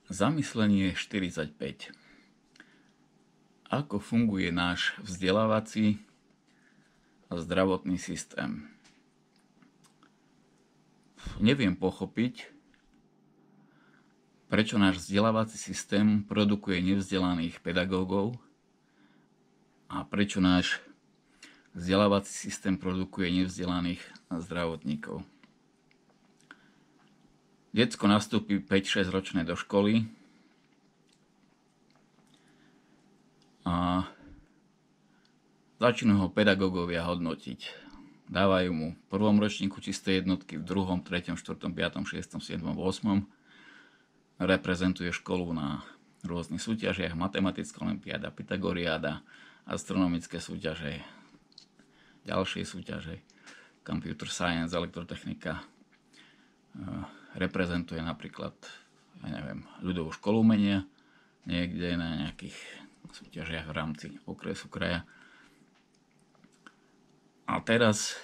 Zamyslenie 45. Ako funguje náš vzdelávací a zdravotný systém? Neviem pochopiť, prečo náš vzdelávací systém produkuje nevzdelaných pedagógov a prečo náš vzdelávací systém produkuje nevzdelaných zdravotníkov. Decko nastúpi 5-6 ročné do školy a začnú ho pedagógovia hodnotiť. Dávajú mu v prvom ročníku čisté jednotky, v druhom, treťom, štvrtom, piatom, šiestom, siedmom, 8. Reprezentuje školu na rôznych súťažiach, matematická olympiáda, pythagoriáda, astronomické súťaže, ďalšie súťaže, computer science, elektrotechnika. Reprezentuje napríklad, ľudovú školu umenia niekde na nejakých súťažiach v rámci okresu, kraja. A teraz,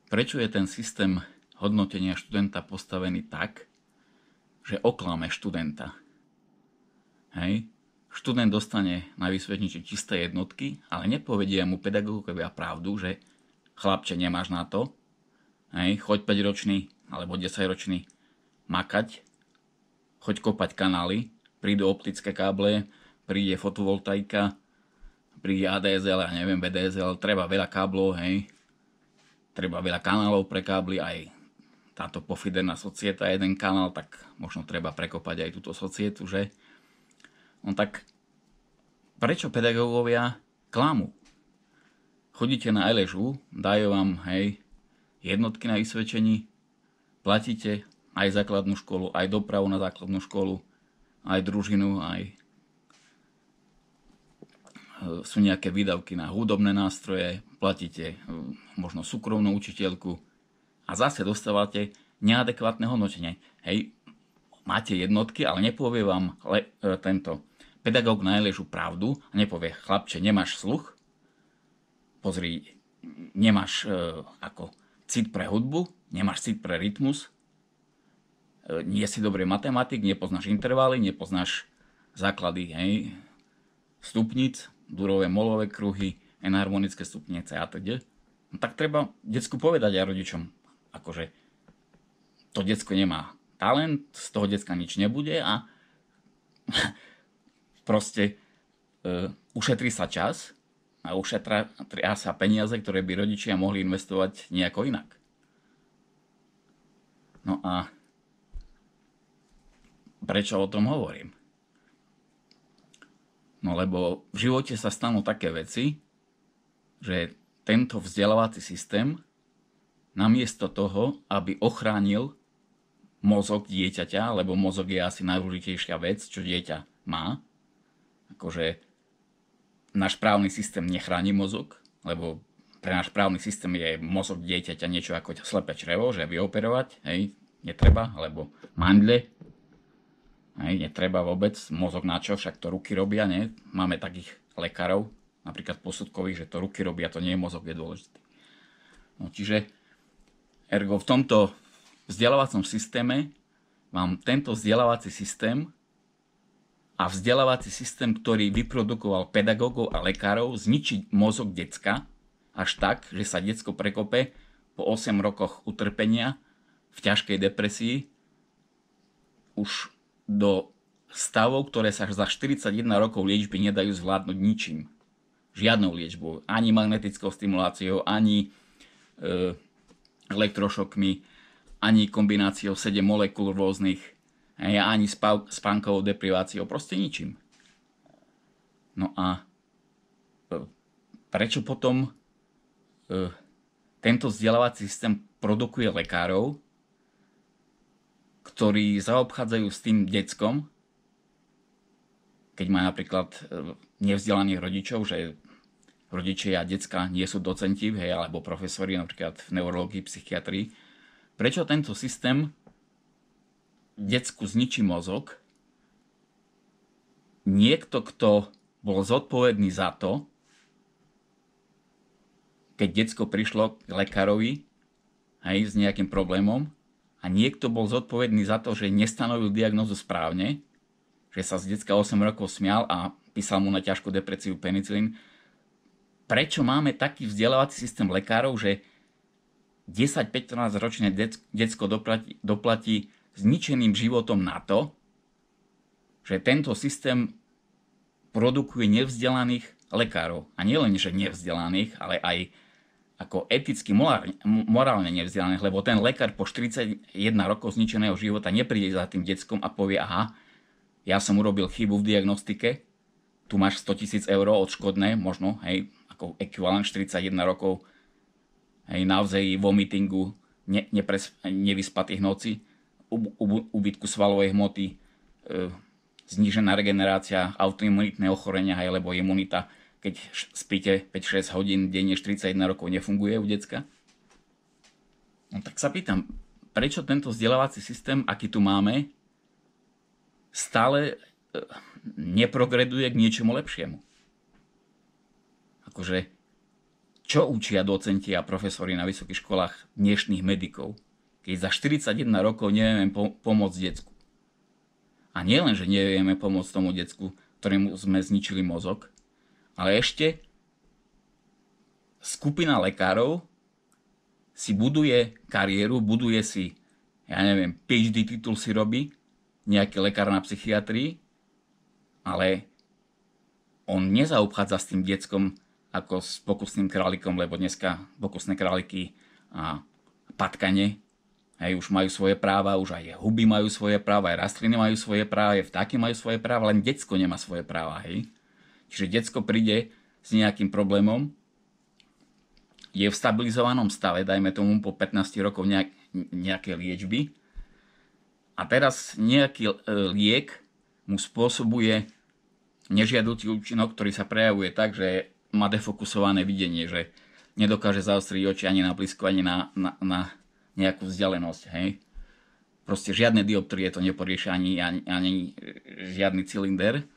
prečo je ten systém hodnotenia študenta postavený tak, že oklame študenta? Hej. Študent dostane na vysvetniči čisté jednotky, ale nepovedia mu pedagógovia pravdu, že chlapče, nemáš na to, hej, choď 5-ročný alebo 10-ročný makať, choď kopať kanály, prídu optické káble, príde fotovoltaika, príde ADSL, VDSL, treba veľa káblov, hej, treba veľa kanálov pre kábly, aj táto pofiderná societa, jeden kanál, tak možno treba prekopať aj túto societu, že? No tak, prečo pedagógovia klamú? Chodíte na LŽU, dajú vám, hej, jednotky na vysvedčení, platíte aj základnú školu, aj dopravu na základnú školu, aj družinu, aj sú nejaké výdavky na hudobné nástroje, platíte možno súkromnú učiteľku a zase dostávate neadekvátne hodnotenie. Hej, máte jednotky, ale nepovie vám tento pedagóg na LŽU pravdu a nepovie, chlapče, nemáš sluch, pozri, nemáš cit pre hudbu, nemáš cit pre rytmus, nie si dobrý matematik, nepoznáš intervaly, nepoznáš základy, hej, stupnic, durové, molové kruhy, enharmonické stupnice a teda. No tak treba decku povedať aj rodičom, akože to decko nemá talent, z toho decka nič nebude a proste ušetrí sa čas a ušetria sa peniaze, ktoré by rodičia mohli investovať nejako inak. No a prečo o tom hovorím? No lebo v živote sa stanú také veci, že tento vzdelávací systém namiesto toho, aby ochránil mozog dieťaťa, lebo mozog je asi najdôležitejšia vec, čo dieťa má, akože náš právny systém nechráni mozog, lebo pre náš právny systém je mozog dieťaťa niečo ako slepé črevo, že vyoperovať, hej, netreba, alebo mandle, hej, netreba vôbec, mozog na čo, však to ruky robia, ne? Máme takých lekárov, napríklad posudkových, že to ruky robia, to nie je mozog, je dôležitý. No čiže, ergo v tomto vzdelávacom systéme vám tento vzdelávací systém a vzdelávací systém, ktorý vyprodukoval pedagógov a lekárov, zničiť mozog decka až tak, že sa decko prekope po 8 rokoch utrpenia v ťažkej depresii už do stavov, ktoré sa za 41 rokov liečby nedajú zvládnuť ničím. Žiadnou liečbou, ani magnetickou stimuláciou, ani elektrošokmi, ani kombináciou 7 molekúl rôznych, ani spánkovou depriváciou, proste ničím. No a prečo potom tento vzdelávací systém produkuje lekárov, ktorí zaobchádzajú s tým deckom, keď má napríklad nevzdelaných rodičov, že rodičia a decka nie sú docenti, hej, alebo profesori napríklad v neurológii, psychiatrii. Prečo tento systém decku zničí mozog? Niekto, kto bol zodpovedný za to, keď decko prišlo k lekárovi, hej, s nejakým problémom a niekto bol zodpovedný za to, že nestanovil diagnózu správne, že sa z decka 8 rokov smial a písal mu na ťažkú depresiu penicilín. Prečo máme taký vzdelávací systém lekárov, že 10-15 ročné decko doplatí zničeným životom na to, že tento systém produkuje nevzdelaných lekárov. A nielen, že nevzdelaných, ale aj ako eticky, morálne nevzdelaných, lebo ten lekár po 41 rokov zničeného života nepríde za tým deckom a povie, aha, ja som urobil chybu v diagnostike, tu máš 100 000 eur odškodné, možno, hej, ako ekvivalent 41 rokov, hej, naozaj vomitingu, nevyspatých nocí, úbytku svalovej hmoty, znížená regenerácia, autoimunitné ochorenia, hej, lebo imunita, keď spíte 5-6 hodín denne 41 rokov, nefunguje u decka. No tak sa pýtam, prečo tento vzdelávací systém, aký tu máme, stále neprogreduje k niečomu lepšiemu? Akože, čo učia docenti a profesori na vysokých školách dnešných medikov, keď za 41 rokov nevieme pomôcť decku? A nie len, že nevieme pomôcť tomu decku, ktorému sme zničili mozog, ale ešte skupina lekárov si buduje kariéru, buduje si, ja neviem, PhD titul si robí, nejaký lekár na psychiatrii, ale on nezaobchádza s tým deckom ako s pokusným králikom, lebo dneska pokusné králiky a patkane, hej, už majú svoje práva, už aj huby majú svoje práva, aj rastliny majú svoje práva, aj vtáky majú svoje práva, len decko nemá svoje práva, hej. Čiže decko príde s nejakým problémom, je v stabilizovanom stave, dajme tomu po 15 rokov nejaké liečby, a teraz nejaký liek mu spôsobuje nežiaducí účinok, ktorý sa prejavuje tak, že má defokusované videnie, že nedokáže zaostriť oči ani na blízko, ani na nejakú vzdialenosť. Hej. Proste žiadne dioptrie to neporieši, ani žiadny cylinder.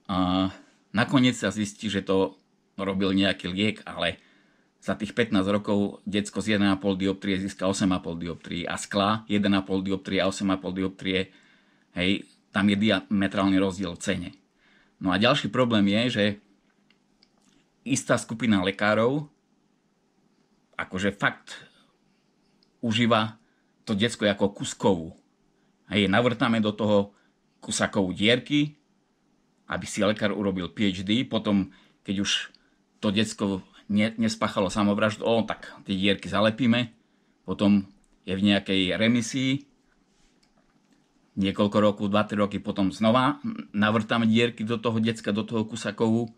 A nakoniec sa zistí, že to robil nejaký liek, ale za tých 15 rokov decko z 1,5 dioptrie získa 8,5 dioptrie a skla 1,5 dioptrie a 8,5 dioptrie, hej, tam je diametrálny rozdiel v cene. No a ďalší problém je, že istá skupina lekárov akože fakt užíva to decko ako kuskovu. Hej, navrtáme do toho kusakovú dierky, aby si lekár urobil PhD, potom keď už to decko nespáchalo samovraždu, tak tie dierky zalepíme, potom je v nejakej remisii, niekoľko rokov, 2-3 roky, potom znova navrtáme dierky do toho decka, do toho kusakovu,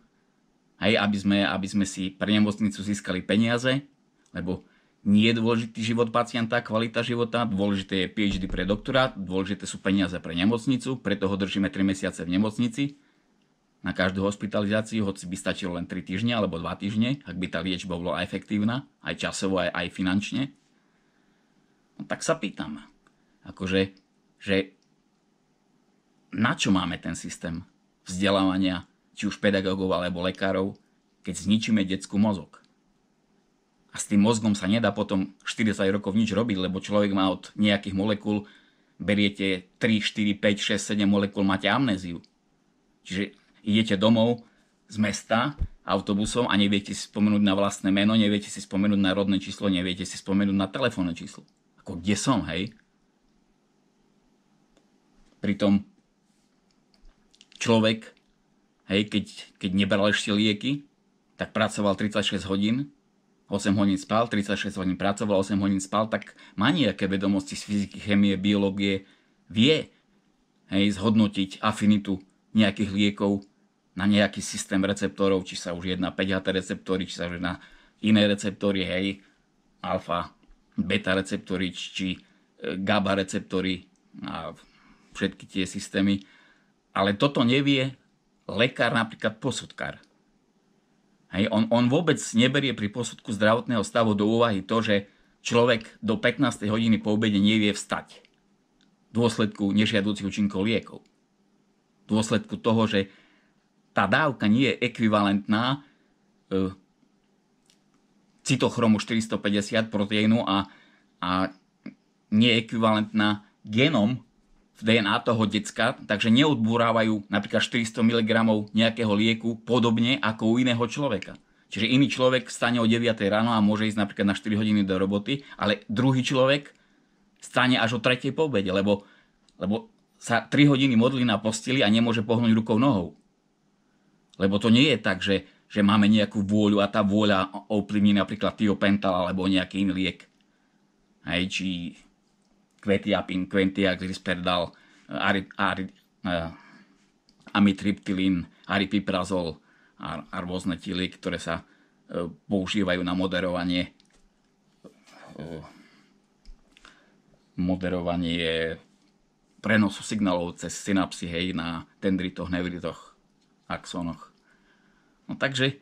hej, aby sme si pre nemocnicu získali peniaze, lebo nie je dôležitý život pacienta, kvalita života, dôležité je PhD pre doktora, dôležité sú peniaze pre nemocnicu, preto ho držíme 3 mesiace v nemocnici na každú hospitalizáciu, hoci by stačilo len 3 týždne alebo 2 týždne, ak by tá liečba bola efektívna, aj časovo, aj finančne. No tak sa pýtam, akože, že na čo máme ten systém vzdelávania, či už pedagógov alebo lekárov, keď zničíme detskú mozog? A s tým mozgom sa nedá potom 40 rokov nič robiť, lebo človek má od nejakých molekúl, beriete 3, 4, 5, 6, 7 molekúl, máte amnéziu. Čiže idete domov z mesta autobusom a neviete si spomenúť na vlastné meno, neviete si spomenúť na rodné číslo, neviete si spomenúť na telefónne číslo. Ako kde som, hej? Pritom človek, hej, keď nebral ešte lieky, tak pracoval 36 hodín, 8 hodín spal, 36 hodín pracoval, 8 hodín spal, tak má nejaké vedomosti z fyziky, chémie, biológie, vie, hej, zhodnotiť afinitu nejakých liekov na nejaký systém receptorov, či sa už jedná 5HT receptory, či sa už jedná iné receptory, hej, alfa, beta receptory, či GABA receptory a všetky tie systémy. Ale toto nevie lekár, napríklad posudkár. Hej, on vôbec neberie pri posudku zdravotného stavu do úvahy to, že človek do 15. hodiny po obede nevie vstať. V dôsledku nežiaducich účinkov liekov. V dôsledku toho, že tá dávka nie je ekvivalentná cytochromu 450 proteínu a nie je ekvivalentná genom v DNA toho decka, takže neodburávajú napríklad 400 mg nejakého lieku podobne ako u iného človeka. Čiže iný človek stane o 9 ráno a môže ísť napríklad na 4 hodiny do roboty, ale druhý človek stane až o 3 po obede, lebo sa 3 hodiny modlí na posteli a nemôže pohnúť rukou nohou. Lebo to nie je tak, že máme nejakú vôľu a tá vôľa ovplyvní napríklad tiopental alebo nejaký iný liek. Hej, či kvetiapin, Quentiax, Risperdal, amitriptylín, aripiprazol a rôzne tie lieky, ktoré sa používajú na moderovanie prenosu signálov cez synapsy, hej, na dendritoch, nevritoch, axónoch. No takže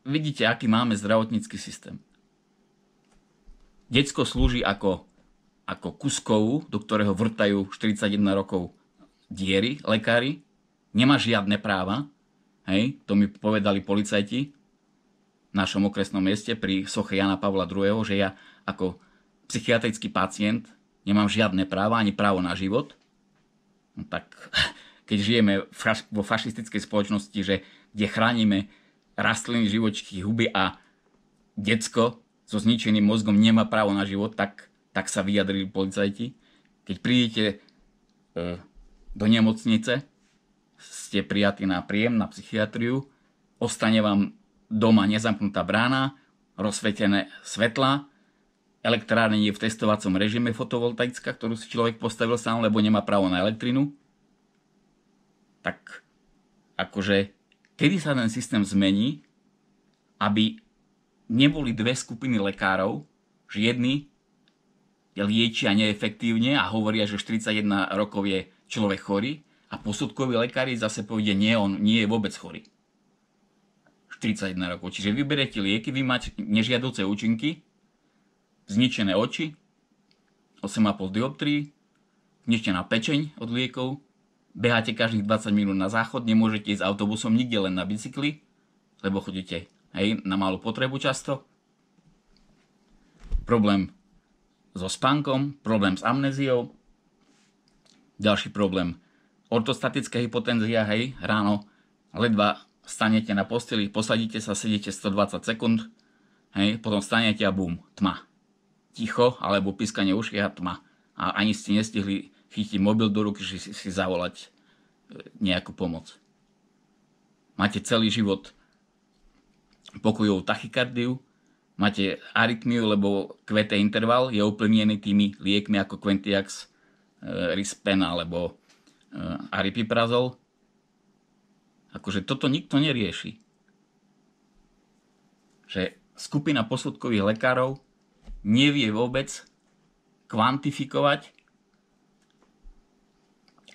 vidíte, aký máme zdravotnícky systém. Decko slúži ako kuskovu, do ktorého vrtajú 41 rokov diery lekári. Nemá žiadne práva. Hej, to mi povedali policajti v našom okresnom meste pri soche Jana Pavla II., že ja ako psychiatrický pacient nemám žiadne práva, ani právo na život. No tak, keď žijeme vo fašistickej spoločnosti, kde chránime rastliny, živočky, huby a decko so zničeným mozgom nemá právo na život, tak sa vyjadrili policajti. Keď prídete do nemocnice, ste prijatí na príjem, na psychiatriu, ostane vám doma nezamknutá brána, rozsvietené svetla, elektrárne je v testovacom režime fotovoltaická, ktorú si človek postavil sám, lebo nemá právo na elektrinu. Tak akože, kedy sa ten systém zmení, aby neboli dve skupiny lekárov, že jedni liečia neefektívne a hovoria, že 41 rokov je človek chorý a posudkoví lekári zase povedia, nie, on nie je vôbec chorý. 41 rokov. Čiže vyberete lieky, vy máte nežiaduce účinky, zničené oči, 8,5 dioptrií, zničená pečeň od liekov, beháte každých 20 minút na záchod, nemôžete ísť autobusom nikde, len na bicykli, lebo chodíte, hej, na malú potrebu často. Problém so spánkom, problém s amnéziou, ďalší problém ortostatická hypotenzia, hej, ráno ledva stanete na posteli, posadíte sa, sedíte 120 sekúnd, hej, potom stanete a bum, tma. Ticho, alebo pískanie uši a tma. A ani ste nestihli chytiť mobil do ruky, že si zavolať nejakú pomoc. Máte celý život pokojovú tachykardiu, máte arytmiu, lebo QT interval je ovplyvnený tými liekmi ako Quentiax, Rispen alebo aripiprazol. Akože toto nikto nerieši. Že skupina posudkových lekárov nevie vôbec kvantifikovať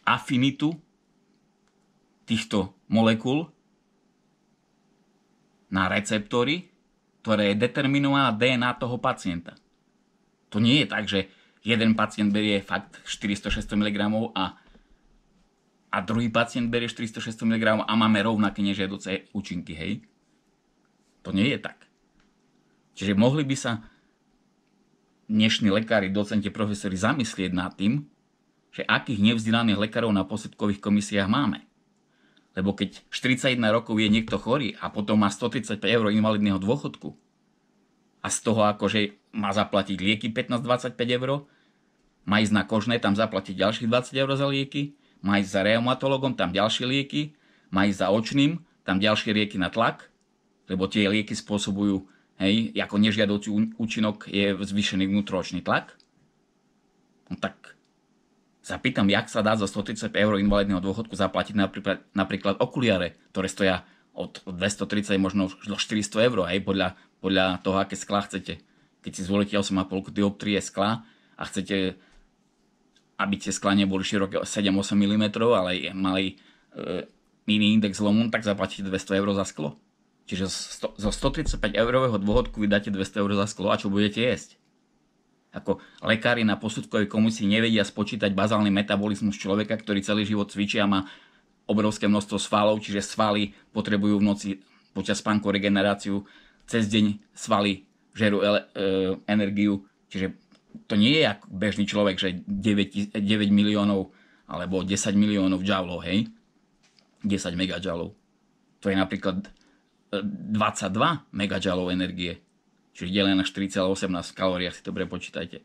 afinitu týchto molekúl na receptory, ktoré je determinovaná DNA toho pacienta. To nie je tak, že jeden pacient berie fakt 400-600 mg a druhý pacient berie 400-600 mg a máme rovnaké nežiaduce účinky, hej? To nie je tak. Čiže mohli by sa dnešní lekári, docenti, profesori zamyslieť nad tým, že akých nevzdelaných lekárov na posudkových komisiách máme. Lebo keď 41 rokov je niekto chorý a potom má 135 eur invalidného dôchodku a z toho akože má zaplatiť lieky 15-25 eur, má ísť na kožné, tam zaplatiť ďalších 20 eur za lieky, má ísť za reumatologom, tam ďalšie lieky, má ísť za očným, tam ďalšie lieky na tlak, lebo tie lieky spôsobujú, hej, ako nežiadocí účinok je zvýšený vnútroočný tlak. No tak sa pýtam, jak sa dá za 130 eur invalidného dôchodku zaplatiť napríklad okuliare, ktoré stoja od 230 možno do 400 eur, hej, podľa toho, aké skla chcete. Keď si zvolíte 8,5 dioptrie skla a chcete, aby tie skla neboli široké 7-8 mm, ale mali iný index lomu, tak zaplatíte 200 eur za sklo. Čiže zo 135 eurového dôchodku vydáte 200 eur za sklo a čo budete jesť? Ako lekári na posudkovej komisii nevedia spočítať bazálny metabolizmus človeka, ktorý celý život cvičí a má obrovské množstvo svalov, čiže svaly potrebujú v noci počas spánku regeneráciu, cez deň svaly žerú energiu, čiže to nie je ako bežný človek, že 9 miliónov alebo 10 miliónov joulov, hej? 10 megajoulov. To je napríklad 22 megajoulov energie. Čiže delené na 4,18 kalóriách, si dobre počítajte.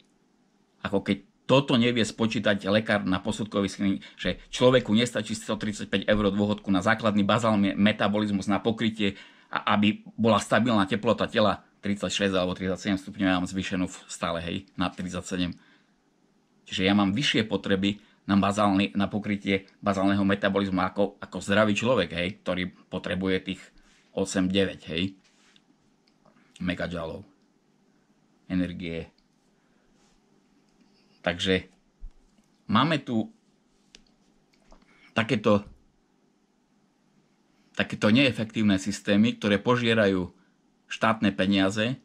Ako keď toto nevie spočítať lekár na posudkový screening, že človeku nestačí 135 eur dôchodku na základný bazálny metabolizmus na pokrytie, aby bola stabilná teplota tela 36 alebo 37 stupňov, ja mám zvýšenú stále, hej, na 37. Čiže ja mám vyššie potreby na pokrytie bazálneho metabolizmu ako zdravý človek, hej, ktorý potrebuje tých 8-9, hej, megajoulov energie. Takže máme tu takéto neefektívne systémy, ktoré požierajú štátne peniaze,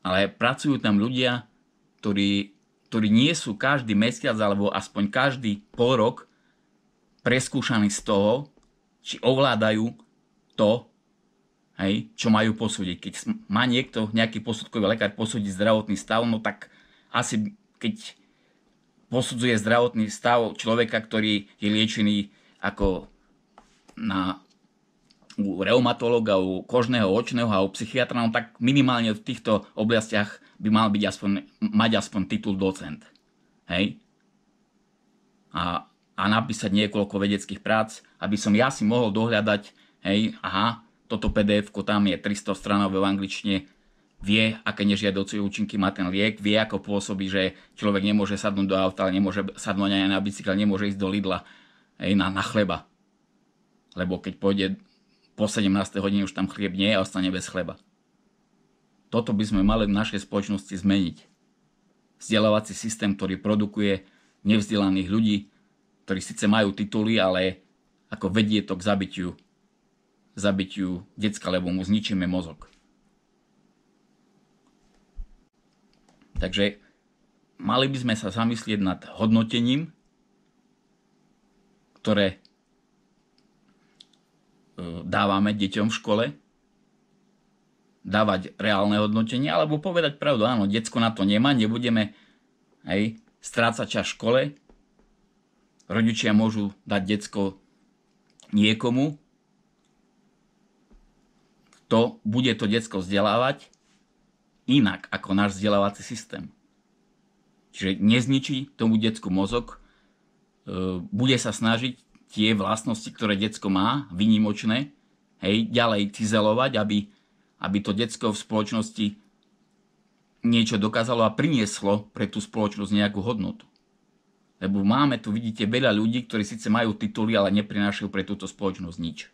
ale pracujú tam ľudia, ktorí nie sú každý mesiac alebo aspoň každý pol rok preskúšaní z toho, či ovládajú to, hej, čo majú posúdiť. Keď má nejaký posudkový lekár posúdiť zdravotný stav, no tak asi keď posudzuje zdravotný stav človeka, ktorý je liečený ako u reumatológa, u kožného, očného a u psychiatra, no tak minimálne v týchto oblastiach by mal mať aspoň titul docent. Hej? A napísať niekoľko vedeckých prác, aby som ja si mohol dohľadať, hej, aha, toto PDF-ko tam je 300 stranové v angličtine, vie, aké nežiadoce účinky má ten liek, vie, ako pôsobí, že človek nemôže sadnúť do auta, ale nemôže sadnúť aj na bicykel, nemôže ísť do Lidla, hej, na chleba. Lebo keď pôjde po 17. hodine, už tam chlieb nie je a ostane bez chleba. Toto by sme mali v našej spoločnosti zmeniť. Vzdelávací systém, ktorý produkuje nevzdelaných ľudí, ktorí síce majú tituly, ale ako vedie to k zabitiu decka, lebo mu zničíme mozog. Takže mali by sme sa zamyslieť nad hodnotením, ktoré dávame deťom v škole, dávať reálne hodnotenie, alebo povedať pravdu, áno, decko na to nemá, nebudeme strácať čas v škole, rodičia môžu dať decko niekomu, kto bude to decko vzdelávať inak ako náš vzdelávací systém. Čiže nezničí tomu decku mozog, bude sa snažiť tie vlastnosti, ktoré decko má, výnimočné, hej, ďalej cizelovať, aby to decko v spoločnosti niečo dokázalo a prinieslo pre tú spoločnosť nejakú hodnotu. Lebo máme tu, vidíte, veľa ľudí, ktorí síce majú tituly, ale neprinášajú pre túto spoločnosť nič.